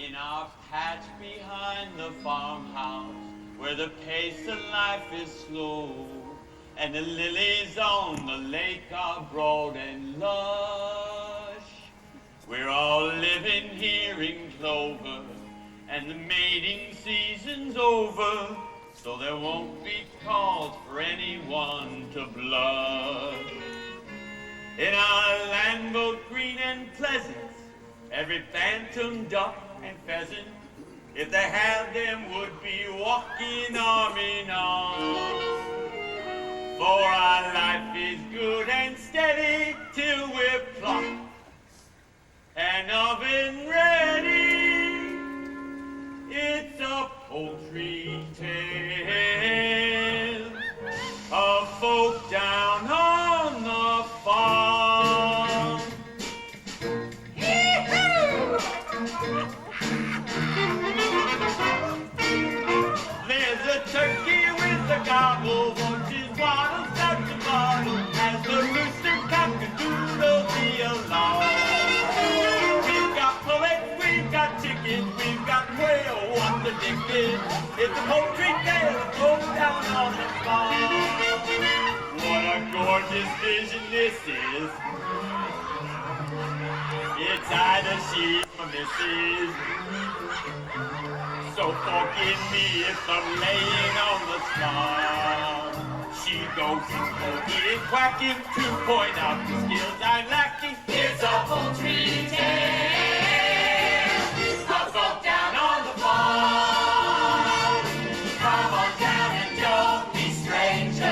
In our patch behind the farmhouse, where the pace of life is slow, and the lilies on the lake are broad and lush, we're all living here in clover, and the mating season's over, so there won't be cause for anyone to blush. In our land both green and pleasant, every phantom duck and pheasant, if they had them, would be walking arm in arm. For our life is good and steady till we're plucked and oven ready. It's a poultry tale of folk down on the farm. There's a turkey with a gobble, watches waddles out the bottle, as the rooster cock-a-doodle the alarm. We've got pullets, we've got chickens, we've got quail, what the dick is? It's a poultry tale of folk down on the farm. What a gorgeous vision this is. It's either she or Mrs. So forgive me if I'm laying on the spot. She goes poking, quacking to point out the skills I'm lacking. It's a poultry tale of folk down on the farm. Come on down and don't be strangers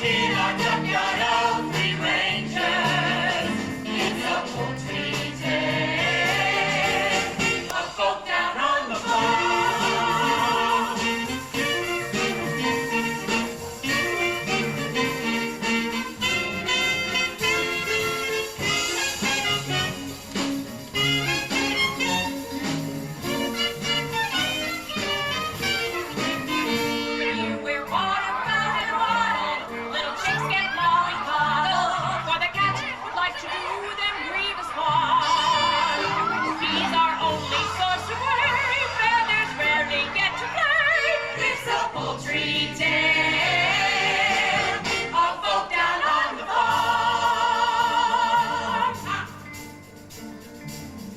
in our junkyard of free rangers. It's a poultry tale of folk down on the farm. We're waterfowl and waddle, little chicks get mollycoddled, for the cats would like to do them grievous harm. These are only source of way, feathers rarely get to play. It's a poultry tale of folk down on the farm.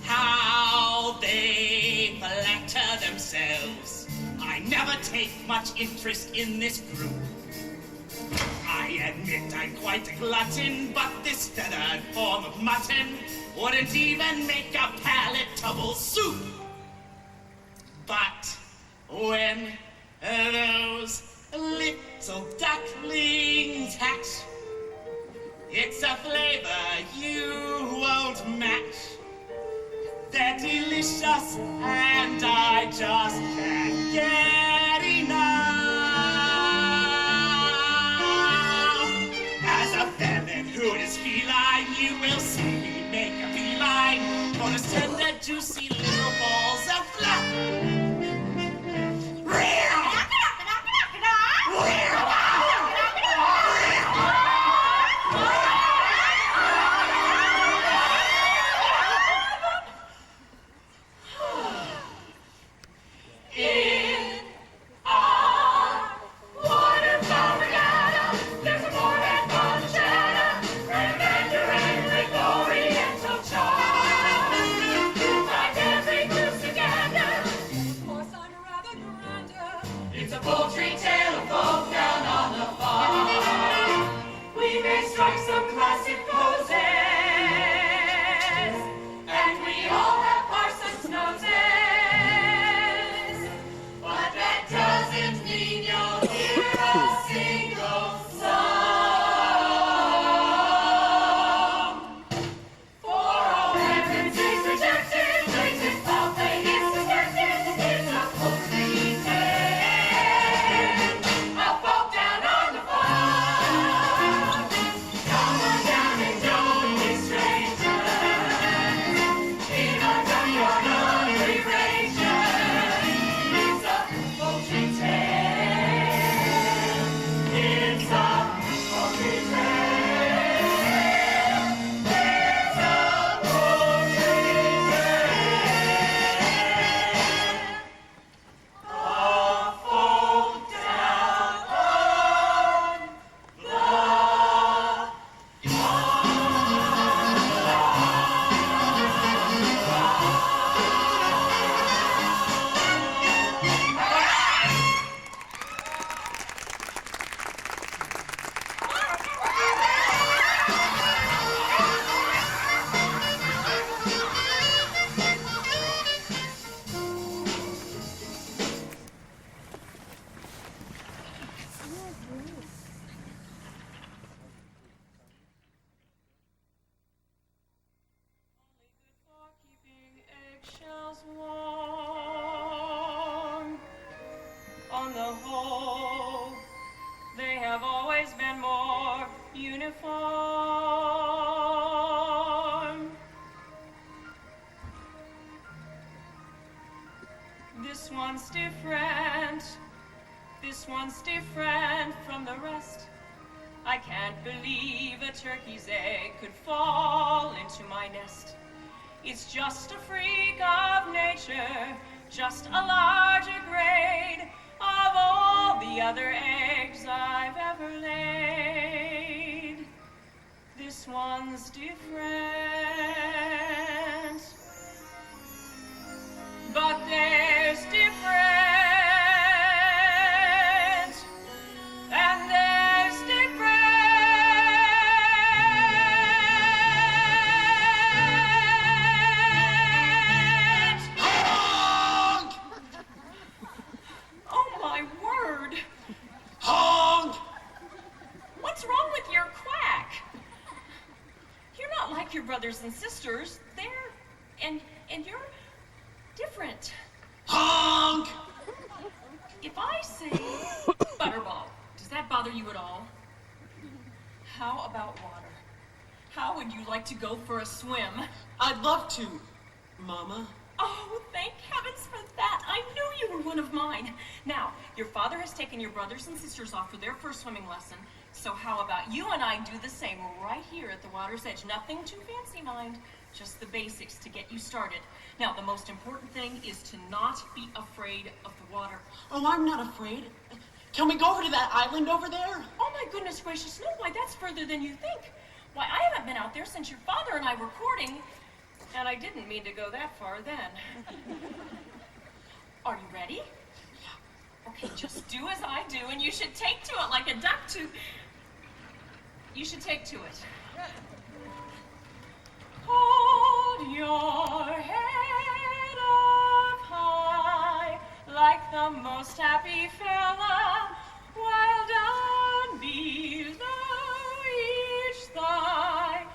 How they flatter themselves. I never take much interest in this group. I admit I'm quite a glutton, but this feathered form of mutton wouldn't even make a palatable soup. But when those little ducklings hatch, it's a flavor you won't match. They're delicious, and I just can't get enough. As a feathered hood is feline, you will see me make a beeline for those tender, juicy little balls of fluff. In our waterfowl regatta, there's more than fun chatter, and then your angry oriental charm. Find on the whole, they have always been more uniform. This one's different. This one's different from the rest. I can't believe a turkey's egg could fall into my nest. It's just a freak of nature, just a larger grade of all the other eggs I've ever laid. This one's different, but there's different. And there's different. Honk! Oh my word. Honk! What's wrong with your quack? You're not like your brothers and sisters. And you're different. Honk! If I say Butterball, does that bother you at all? How about water? How would you like to go for a swim? I'd love to, Mama. Oh, thank heavens for that. I knew you were one of mine. Now, your father has taken your brothers and sisters off for their first swimming lesson. So how about you and I do the same right here at the water's edge? Nothing too fancy, mind. Just the basics to get you started. Now, the most important thing is to not be afraid of the water. Oh, I'm not afraid. Can we go over to that island over there? Oh my goodness gracious, no, why that's further than you think. Why, I haven't been out there since your father and I were courting, and I didn't mean to go that far then. Are you ready? Yeah. Okay, just do as I do, and you should take to it like a duck to... You should take to it. Hold your head up high, like the most happy fella, while down below each thigh,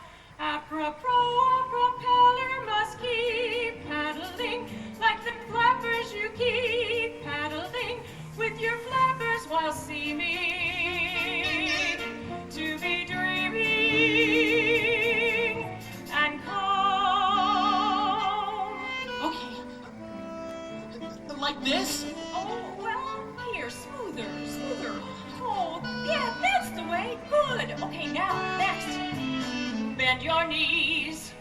apropos, a propeller must keep paddling, like the flappers you keep paddling, with your flappers while seeming to be dreaming and calm. Okay. Like this? Oh, well, here, smoother. Oh, yeah, that's the way. Good. Okay, now, next. Bend your knees.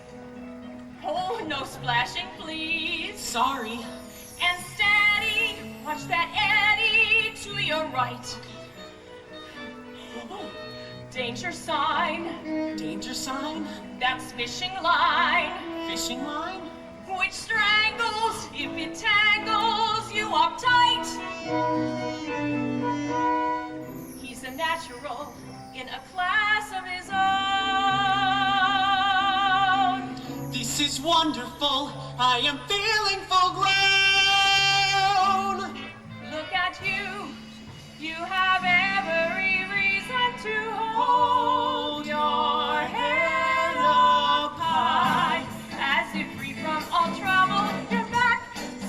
Oh, no splashing, please. Sorry. And steady. Watch that eddy to your right. Oh, danger sign. Danger sign? That's fishing line. Fishing line? Which strangles if it tangles you up tight. He's a natural in a class of his own. This is wonderful. I am feeling full grown. Look at you. You have every reason to hold your head up high. As if free from all trouble, your back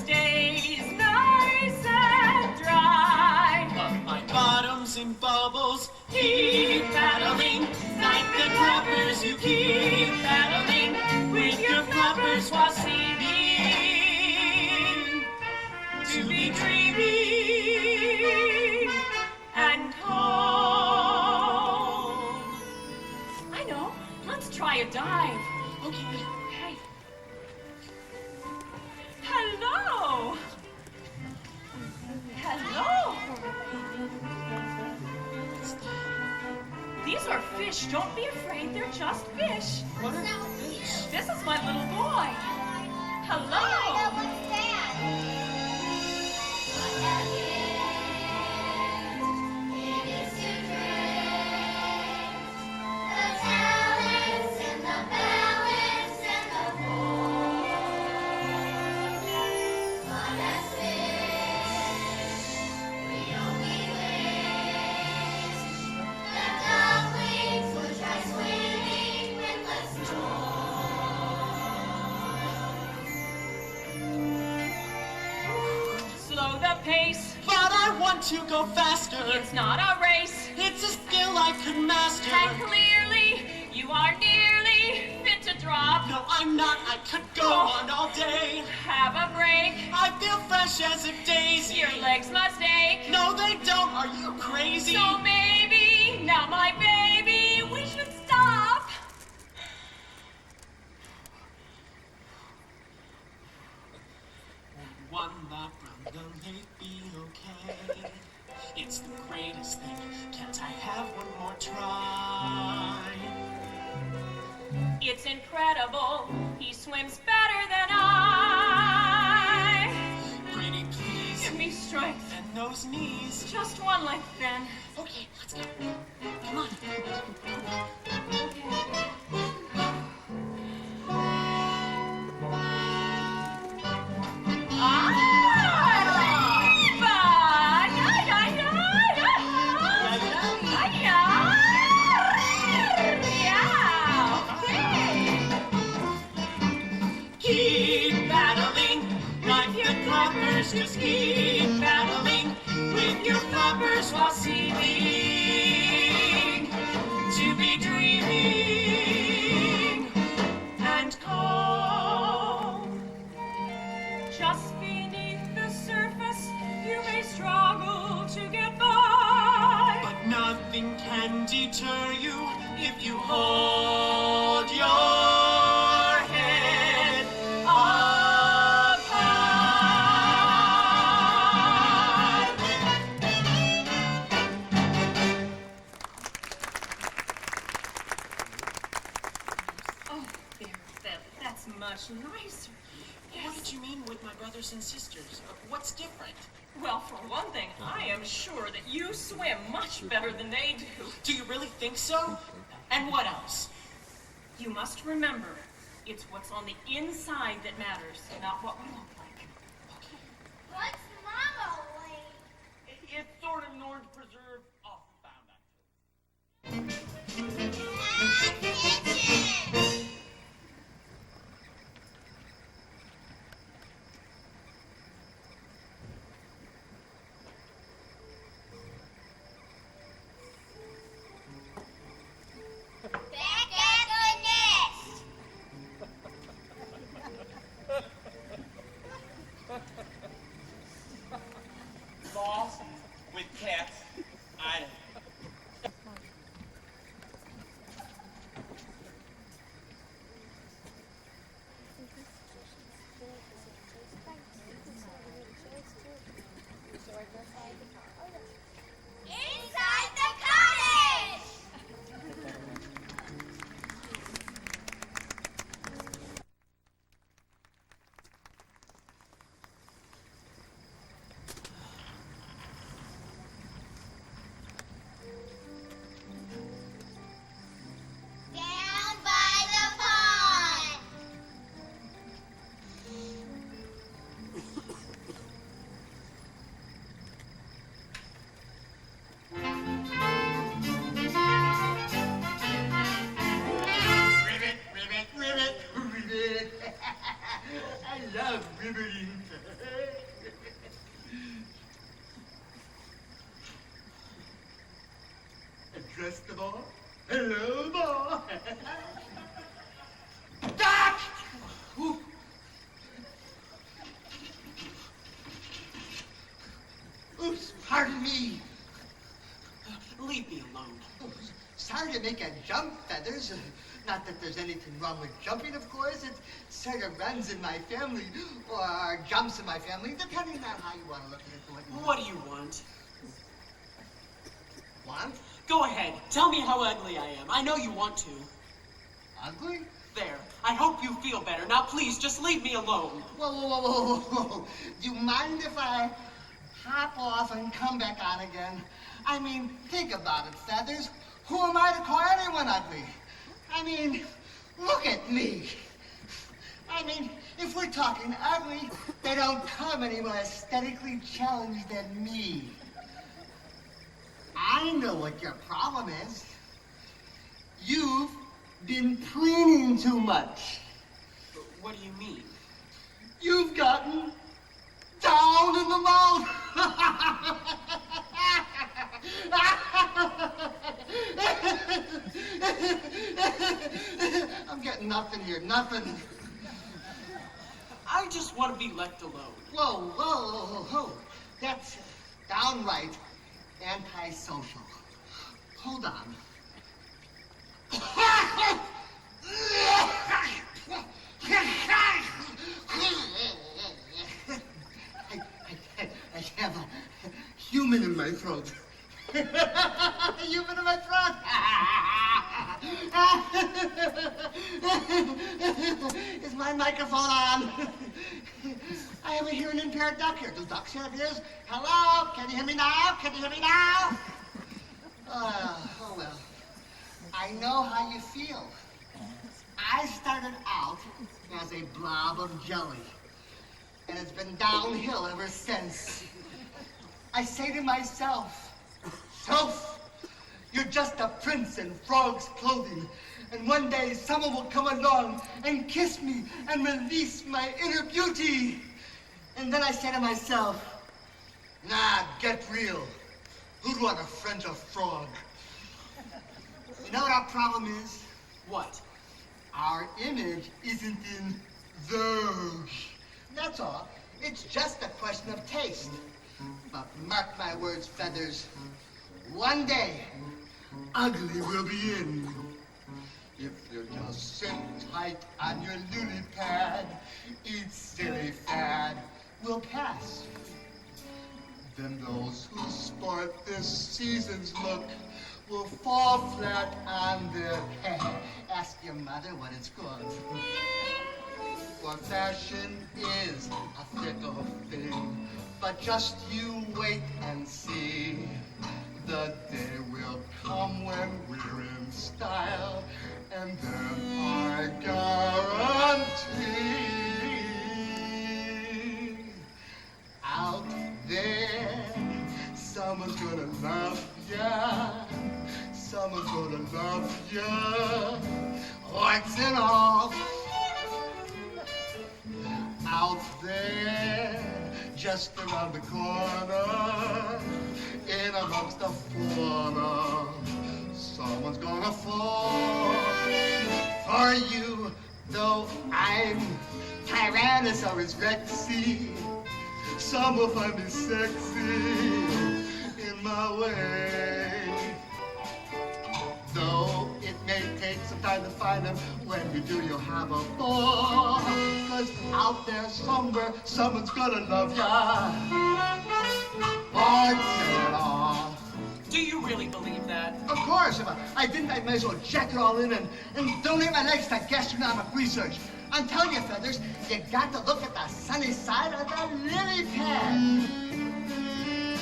stays nice and dry. But my bottom's in bubbles. Keep paddling, like the flappers you keep paddling, with your flappers while seeming to be dreaming and calm. I know. Let's try a dive. Okay. Hey. Hello. Hello. These are fish. Don't be afraid. They're just fish. What are fish? This is my little boy. Hello. But I want to go faster. It's not a race. It's a skill I could master. And clearly, you are nearly fit to drop. No, I'm not. I could go on all day. Have a break. I feel fresh as a daisy. Your legs must ache. No, they don't. Are you crazy? So maybe, now my baby, we should stop. One lap round the lake, be okay. It's the greatest thing. Can't I have one more try? It's incredible. He swims better than I. Pretty please. Give me strength. And those knees. Just one length then. Okay, let's go. Come on. Keep battling, like your flappers, just keep battling with your flappers while seeming to be dreaming and calm. Just beneath the surface, you may struggle to get by. But nothing can deter you if you hold your head up high. Oh, there, that's much nicer. What did you mean with my brothers and sisters? What's different? Well, for one thing, I am sure that you swim much better than they do. Do you really think so? And what else? You must remember, it's what's on the inside that matters, not what we look like. What's Mama like? It's sort of an orange preserve off found actually. Attention! Back at the nest! Balls with cats. I Inside the cottage! Down by the pond! Ribbit, ribbit, ribbit, ribbit. I love riveting. Address the ball. Hello, ball. Doc! Oops, pardon me. Leave me alone. Sorry to make a jump, Feathers. Not that there's anything wrong with jumping, of course. It sort of runs in my family, or jumps in my family, depending on how you want to look at it. What do you want? Want? Go ahead. Tell me how ugly I am. I know you want to. Ugly? There. I hope you feel better. Now, please, just leave me alone. Whoa, whoa, whoa, whoa, whoa, whoa. Do you mind if I hop off and come back on again? I mean, think about it, Feathers. Who am I to call anyone ugly? I mean, look at me. I mean, if we're talking ugly, they don't come any more aesthetically challenged than me. I know what your problem is. You've been preening too much. What do you mean? You've gotten down in the mouth. I'm getting nothing here, nothing. I just want to be left alone. Whoa. That's downright antisocial. Hold on. I have a human in my throat. Human in my throat. Is my microphone on? I have a hearing impaired duck here. Do ducks have ears? Hello? Can you hear me now? Can you hear me now? Oh well. I know how you feel. I started out as a blob of jelly, and it's been downhill ever since. I say to myself, Soph, you're just a prince in frog's clothing, and one day someone will come along and kiss me and release my inner beauty. And then I say to myself, nah, get real. Who'd want to French a frog? You know what our problem is? What? Our image isn't in vogue. That's all. It's just a question of taste. But mark my words, Feathers. One day, ugly will be in. If you just sit tight on your lily pad, each silly fad will pass. Then those who sport this season's look will fall flat on their head. Ask your mother what it's called. For fashion is a fickle thing, but just you wait and see. The day will come when we're in style, and then I guarantee out there someone's gonna love ya. Someone's gonna love ya. What's it all? Out there, just around the corner, in amongst the fauna, someone's gonna fall for you. Though I'm Tyrannosaurus Rexy, some will find me sexy in my way. Though it may take some time to find them, when you do, you'll have a ball. 'Cause out there somewhere, someone's gonna love ya. What's it all? Do you really believe that? Of course. If I didn't, I might as well jack it all in and donate my legs to gastronomic research. I'm telling you, Feathers, you got to look at the sunny side of the lily pad.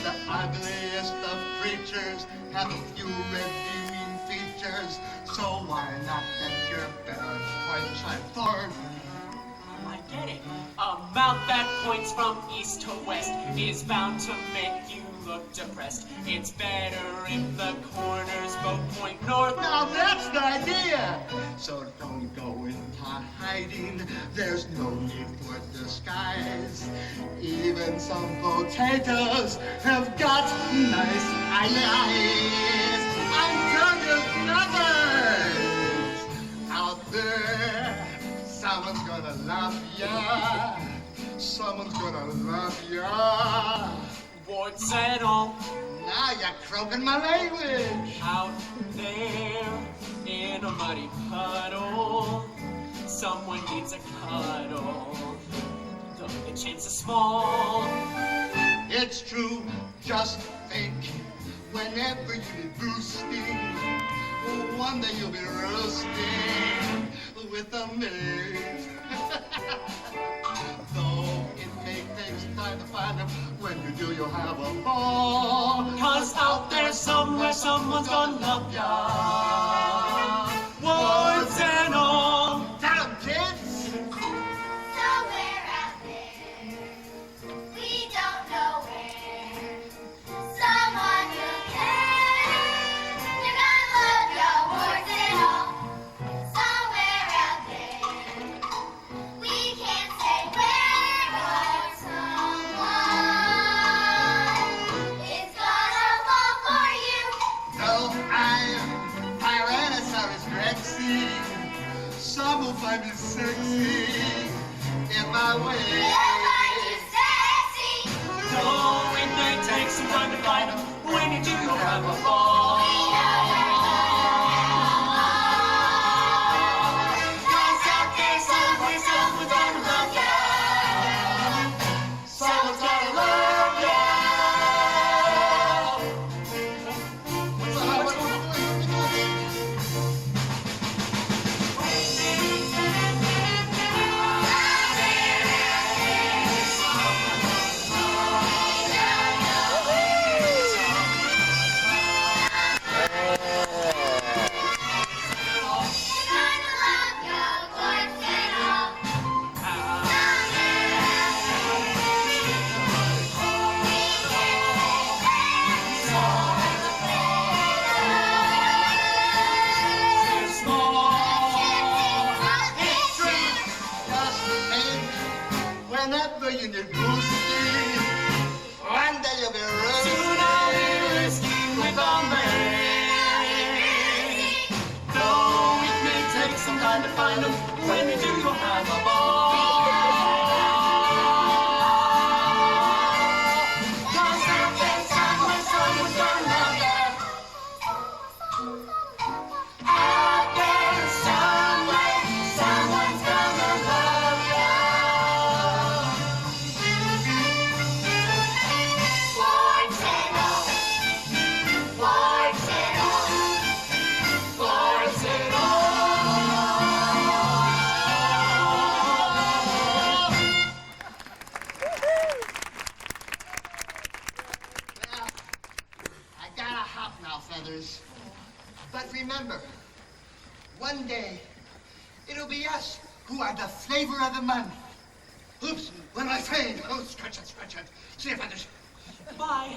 The ugliest of creatures have a few redeeming features, so why not let your better point shine forward? I get it. A mouth that points from east to west is bound to make you look depressed. It's better if the corners both point north. Now that's the idea. So don't go into hiding. There's no need for disguise. Even some potatoes have got nice eyes. I'm telling others out there, someone's gonna love ya. Someone's gonna love ya. Warts and all. Now you're croaking my language. Out there in a muddy puddle, someone needs a cuddle. Though the chance is small. It's true, just think. Whenever you be boosting, one day you'll be roasting with a maid. Though it may take some time to find them, when you do, you'll have a ball. 'Cause out there somewhere, someone's gonna love ya. Warts and all. Tell 'em, kids! Somewhere out there, we don't know where, someone will care. They're gonna love your words and all. Somewhere out there, we can't say where, but someone is gonna fall for you. away. We'll find you sexy. Though it may take some time to find them, when you do, you'll have a ball. We know you're Cause out there somewhere, someone's gonna love ya. Someone's gonna love ya. What's doing? Whenever you need boosting, one day you'll be rich. Soon I'll be risking with a though it may take some time to find them, when you do, you'll have a ball. Cause out there somewhere, someone's gonna love ya. Out there somewhere, someone's gonna love ya. Boys and all. Boys and all. Boys and all. Well, I gotta hop now, Feathers. But remember, one day, it'll be us who are the flavor of the month. Oops, when I faint. Oh, scratch it, scratch it. See you, Feathers. Bye.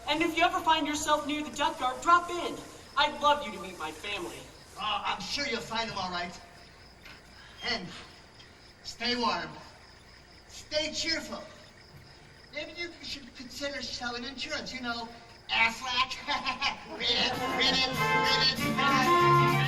And if you ever find yourself near the duck yard, drop in. I'd love you to meet my family. Oh, I'm sure you'll find them all right. And stay warm. Stay cheerful. Maybe you should consider selling insurance. You know, Aflac. Read it, read it, read it.